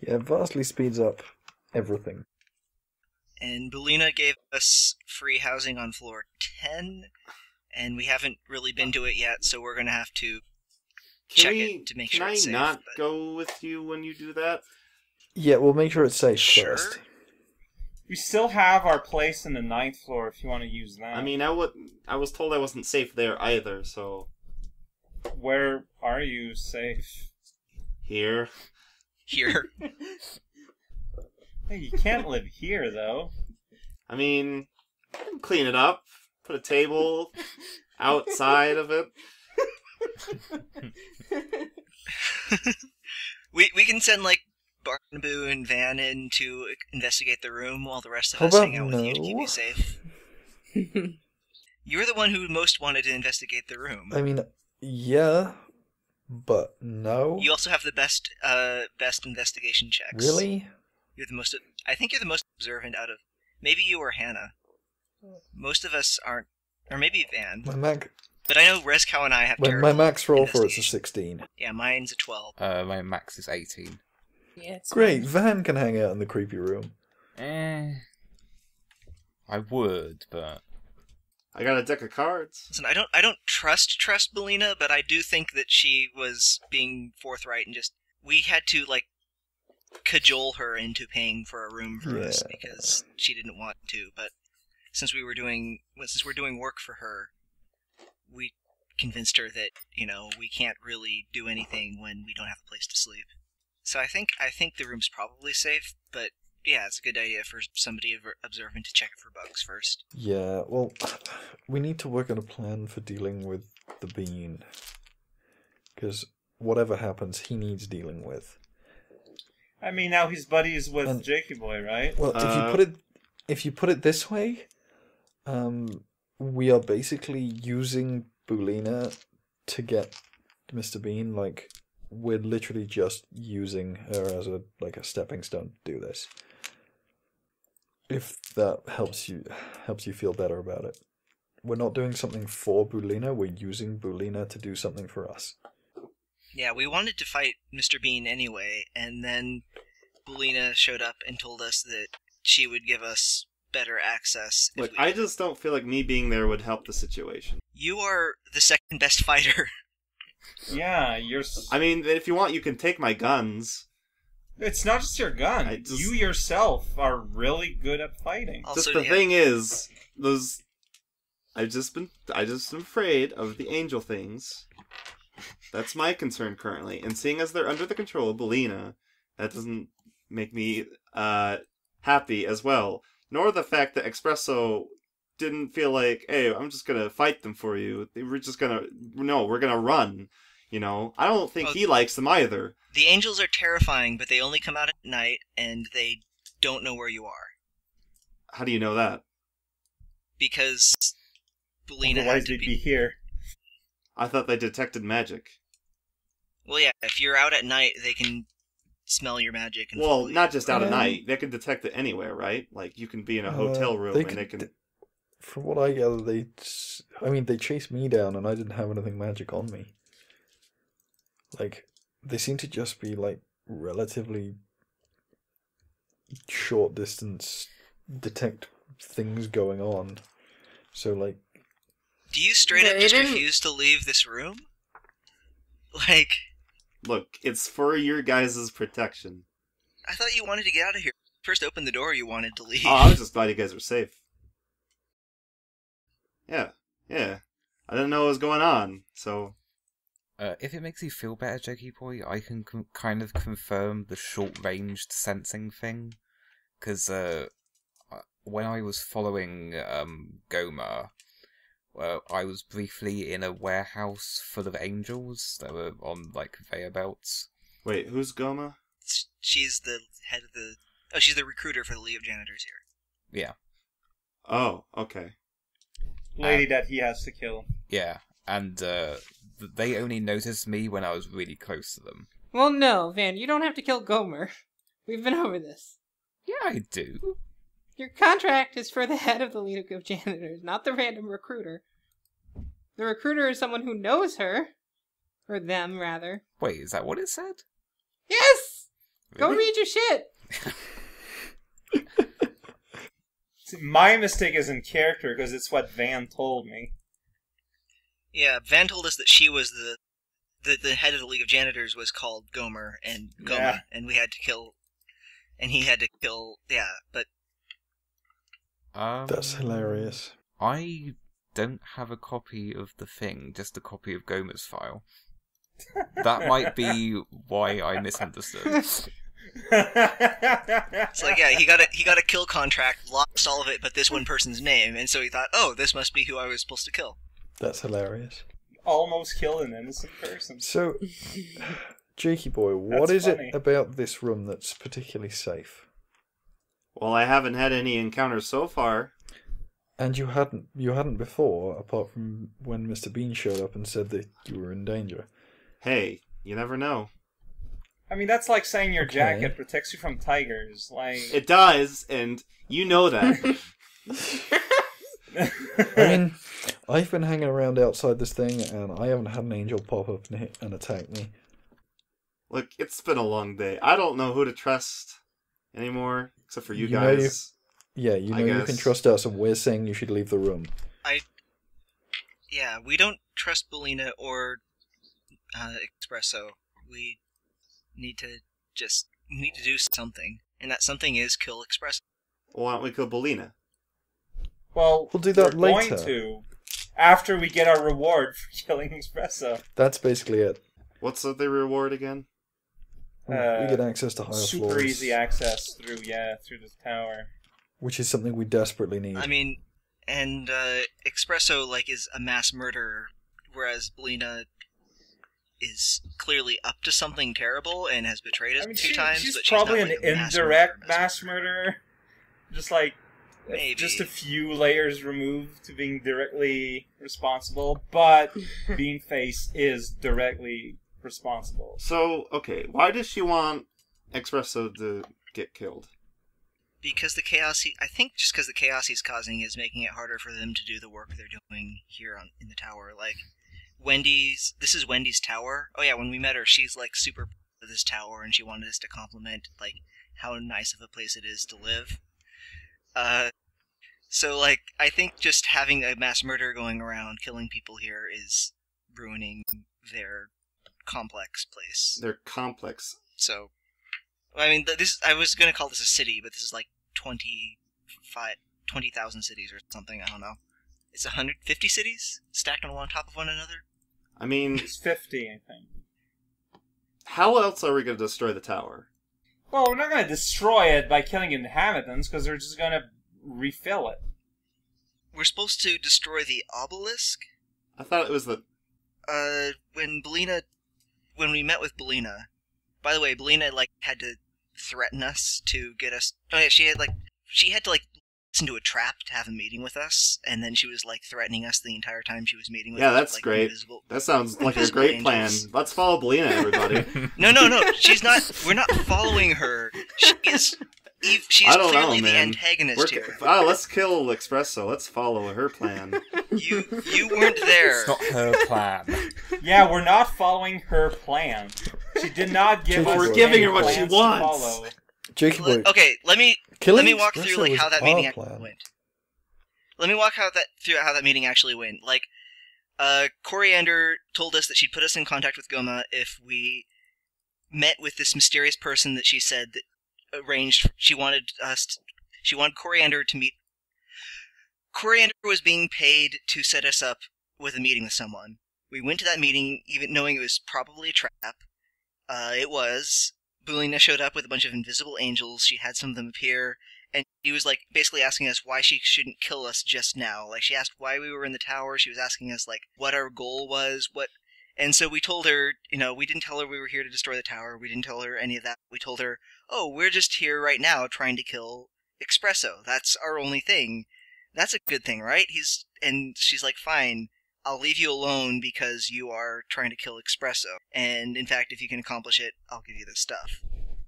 Yeah, vastly speeds up everything. And Belina gave us free housing on floor 10, and we haven't really been to it yet, so we're gonna have to check it to make sure it's safe. Can I not but- go with you when you do that? Yeah, we'll make sure it's safe Sure. first. We still have our place in the 9th floor if you want to use that. I mean, I was told I wasn't safe there either, so... Where are you safe? Here. Here. Hey, you can't live here, though. I mean, I can clean it up, put a table outside of it. we can send, like, Barnaby and Van in to investigate the room while the rest of How us hang about out with you to keep no? you safe. You're the one who most wanted to investigate the room. I mean, yeah, but no. You also have the best investigation checks. Really? You're the most. I think you're the most observant out of maybe you or Hannah. Most of us aren't, or maybe Van. But I know Rezkow and I have My terrible max roll for it's a investigation. 16. Yeah, mine's a 12. My max is 18. Yeah, it's Great, Van can hang out in the creepy room. I would, but I got a deck of cards. Listen, I don't trust Belina, but I do think that she was being forthright and just we had to like cajole her into paying for a room for us Yeah. because she didn't want to. But since we're doing work for her, we convinced her that we can't really do anything when we don't have a place to sleep. So I think the room's probably safe, but yeah, it's a good idea for somebody observant to check it for bugs first. Yeah, well, we need to work on a plan for dealing with the bean. Because whatever happens, he needs dealing with. I mean, now he's buddies with And- Jakey Boy, right? Well, if you put it this way, we are basically using Bulina to get Mr. Bean. Like, we're literally just using her as a stepping stone to do this. If that helps you feel better about it. We're not doing something for Bulina, we're using Bulina to do something for us. Yeah, we wanted to fight Mr. Bean anyway, and then Belina showed up and told us that she would give us better access. Look, I just don't feel like me being there would help the situation. You are the second best fighter. Yeah, you're... I mean, if you want, you can take my guns. It's not just your gun. You yourself are really good at fighting. Also, Just the yeah, thing is, I've just been afraid of the angel things. That's my concern currently. And seeing as they're under the control of Belina, that doesn't make me happy as well. Nor the fact that Espresso didn't feel like, hey, I'm just gonna fight them for you. We're gonna run. I don't think he likes them either. the angels are terrifying, but they only come out at night, and they don't know where you are. How do you know that? Because Belina had Otherwise to they'd be here. I thought they detected magic. Well, yeah, if you're out at night, they can smell your magic. And Well, follow you. not just out at Yeah. night. They can detect it anywhere, right? Like, you can be in a hotel room and they can... from what I gather, they chased me down, and I didn't have anything magic on me. Like, they seem to just be like relatively short distance detect things going on. So like, do you straight up just refuse to leave this room? Like, look, it's for your guys' protection. I thought you wanted to get out of here. First open the door, you wanted to leave. Oh, I was just glad you guys were safe. Yeah. I didn't know what was going on, so... If it makes you feel better, Jokey Boy, I can kind of confirm the short-ranged sensing thing. Because when I was following Goma, I was briefly in a warehouse full of angels that were on, like, conveyor belts. Wait, who's Goma? She's the head of the... Oh, she's the recruiter for the League of Janitors here. Yeah. Oh, okay. Lady that he has to kill. Yeah, and they only noticed me when I was really close to them. Well, no, Van, you don't have to kill Gomer. We've been over this. Yeah, I do. Your contract is for the head of the League of Janitors, not the random recruiter. The recruiter is someone who knows her. Or them, rather. Wait, is that what it said? Yes! Really? Go read your shit! See, my mistake is in character, because it's what Van told me. Yeah, Van told us that she was the head of the League of Janitors was called Gomer, and and we had to kill... And he had to kill... Yeah, but... That's hilarious. I don't have a copy of the thing, just a copy of Gomer's file. That might be why I misunderstood. It's like, yeah, he got a kill contract, lost all of it but this one person's name, and so he thought, oh, this must be who I was supposed to kill. That's hilarious. Almost killed an innocent person. So, Jakey Boy, what That's is funny. it about this room that's particularly safe? Well, I haven't had any encounters so far. And you hadn't before, apart from when Mr. Bean showed up and said that you were in danger. Hey, you never know. I mean, that's like saying your Okay. jacket protects you from tigers. Like, It does, and you know that. I mean, I've been hanging around outside this thing, and I haven't had an angel pop up and attack me. Look, it's been a long day. I don't know who to trust anymore, except for you You know guys. Yeah, you I know you guess. can trust us, and we're saying you should leave the room. Yeah, we don't trust Belina or Espresso. We need to do something, and that something is kill Espresso. Why don't we kill Belina? well, We'll do that we're later. going to, after we get our reward for killing Espresso. That's basically it. What's the reward again? We get access to higher Super floors, easy access through the tower. which is something we desperately need. I mean, and Espresso is a mass murderer, whereas Belina is clearly up to something terrible and has betrayed us I mean, two times. she's but probably she's not, an a mass indirect murderer. mass murderer. Just like, Maybe. just a few layers removed to being directly responsible, but Beanface is directly responsible. So, okay, why does she want Espresso to get killed? Because the chaos I think just because the chaos he's causing is making it harder for them to do the work they're doing here in the tower. Like, this is Wendy's tower. Oh yeah, when we met her, she's super proud of this tower, and she wanted us to compliment how nice of a place it is to live. So I think just having a mass murder going around killing people here is ruining their complex place. They're complex. So, I mean, I was gonna call this a city, but this is 20,000 cities or something. I don't know. It's 150 cities stacked on top of one another. I mean, It's 50, I think. how else are we going to destroy the tower? Well, we're not going to destroy it by killing inhabitants, because they're just going to refill it. We're supposed to destroy the obelisk. I thought it was the... When we met with Belina. By the way, Belina had to threaten us to get us. Oh yeah, she had to listen to a trap to have a meeting with us, and then she was threatening us the entire time she was meeting with us. Yeah, that's with, great. Invisible... That sounds like a invisible great plan. angels. Let's follow Belina, everybody. No, she's not. We're not following her. She is She's I don't know, clearly the man. antagonist here. Let's kill Espresso. Let's follow her plan. You weren't there. It's not her plan. Yeah, we're not following her plan. She did not give us We're giving any her what she plans to wants. follow. Jakey boy, Okay, let me killing walk through Espresso like was how that our meeting plan. actually went. Let me walk through how that meeting actually went. Like, Coriander told us that she'd put us in contact with Goma if we met with this mysterious person that she said that arranged. She wanted Coriander to meet. Coriander was being paid to set us up with a meeting with someone. We went to that meeting, even knowing it was probably a trap. It was. Bulina showed up with a bunch of invisible angels. She had some of them appear, and she was like basically asking us why she shouldn't kill us just now. Like, she asked why we were in the tower. She was asking us like what our goal was, and so we told her, we didn't tell her we were here to destroy the tower. We didn't tell her any of that. We told her, oh, we're just here right now trying to kill Espresso. That's our only thing. That's a good thing, right? And she's like, fine, I'll leave you alone because you are trying to kill Espresso. And in fact, if you can accomplish it, I'll give you this stuff.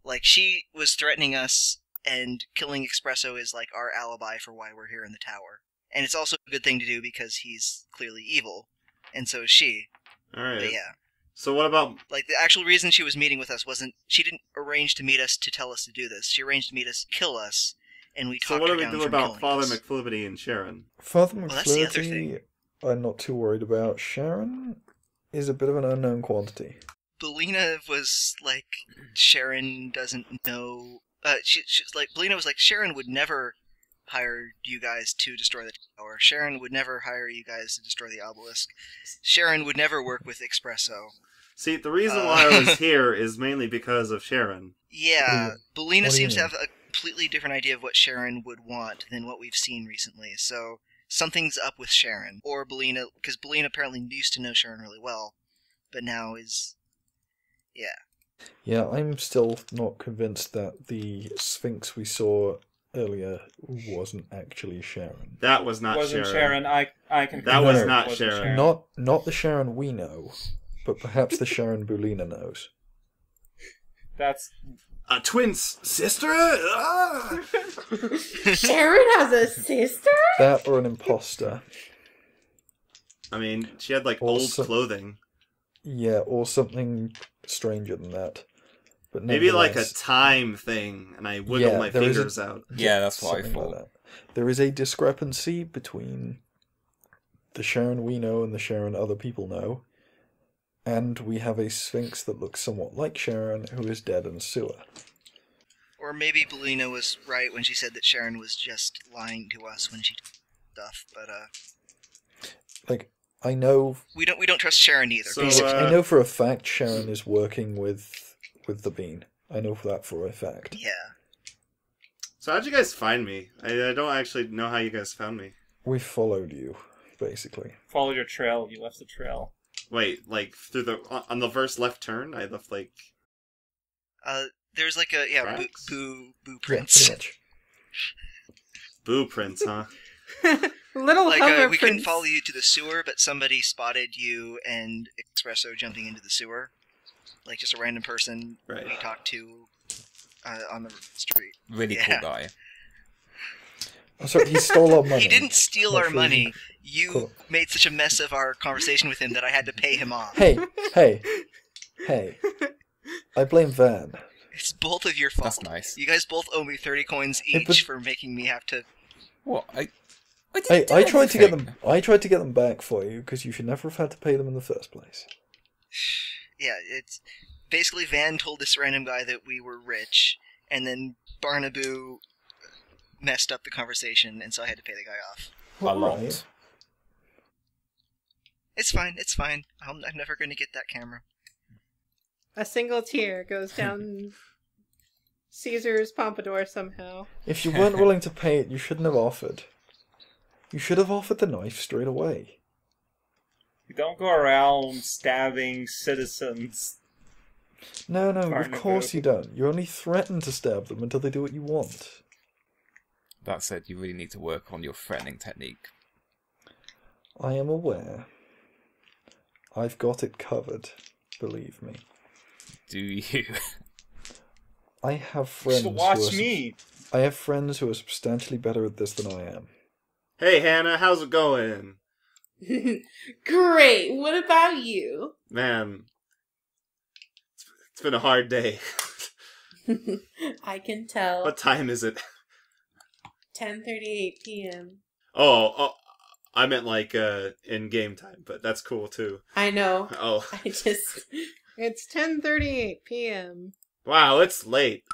Like, she was threatening us, and killing Espresso is like our alibi for why we're here in the tower. And it's also a good thing to do because he's clearly evil, and so is she. Alright. But yeah. So what about... Like, the actual reason she was meeting with us wasn't... She didn't arrange to meet us to tell us to do this. She arranged to meet us to kill us, and we So talked what her do we down do from about killing Father us. McFlivity and Sharon? Father Well, that's the other McFlurry, I'm not too worried about. Sharon is a bit of an unknown quantity. Belina was like, Sharon doesn't know... she's like, Belina was like, Sharon would never hire you guys to destroy the tower. Sharon would never hire you guys to destroy the obelisk. Sharon would never work with Espresso. See, the reason why I was here is mainly because of Sharon. Yeah, What Belina do you seems to mean? have a completely different idea of what Sharon would want than what we've seen recently, so something's up with Sharon. Or Belina, because Belina apparently used to know Sharon really well, but now is... Yeah. Yeah, I'm still not convinced that the Sphinx we saw earlier wasn't actually Sharon. That was not Wasn't Sharon. Sharon. I can. That was confirm it not wasn't Sharon. Not the Sharon we know, but perhaps the Sharon Bulina knows. That's A twin sister? Ah! Sharon has a sister? That or an imposter. I mean, she had, like, Also- old clothing. Yeah, or something stranger than that. But Maybe, like, a nevertheless, time thing, and I wiggle Yeah, my there is a- fingers out. Yeah, that's what I something like thought. that. There is a discrepancy between the Sharon we know and the Sharon other people know. And we have a Sphinx that looks somewhat like Sharon, who is dead in a sewer. Or maybe Belina was right when she said that Sharon was just lying to us when she stuff, but Like, I know we don't trust Sharon either. So, basically. I know for a fact Sharon is working with the Bean. I know that for a fact. Yeah. So how'd you guys find me? I don't actually know how you guys found me. We followed you, basically. followed your trail. You left the trail. Wait, like, on the first left turn, I left, like... There's like a Tracks? boo Yeah, prints. pretty much. Boo prints, huh? Little Like hover we couldn't prints. follow you to the sewer, but somebody spotted you and Espresso jumping into the sewer. Like just a random person Right. we talked to on the street. Really Yeah. cool guy. Oh, sorry, he stole our money. He didn't steal our Hopefully- money. You Cool. made such a mess of our conversation with him that I had to pay him off. Hey. I blame Van. It's both of your fault. That's nice. You guys both owe me 30 coins Yeah, each but- for making me have to. What? I didn't Hey, do I tried to get anything. them. I tried to get them back for you because you should never have had to pay them in the first place. Yeah, it's basically Van told this random guy that we were rich, and then Barnaboo messed up the conversation, and so I had to pay the guy off. A lot. Alright. It's fine. It's fine. I'm never going to get that camera. A single tear goes down Caesar's pompadour somehow. If you weren't willing to pay it, you shouldn't have offered. You should have offered the knife straight away. You don't go around stabbing citizens. No, of Barnaby. course you don't. You only threaten to stab them until they do what you want. That said, you really need to work on your threatening technique. I am aware. I've got it covered. Believe me. Do you? I have You friends should who watch are... me. I have friends who are substantially better at this than I am. Hey, Hannah, how's it going? Great. What about you? Man, it's been a hard day. I can tell. What time is it? 10:38 p.m. Oh, I meant like in game time, but that's cool too. I know. Oh, I just... It's 10:38 p.m. wow, it's late.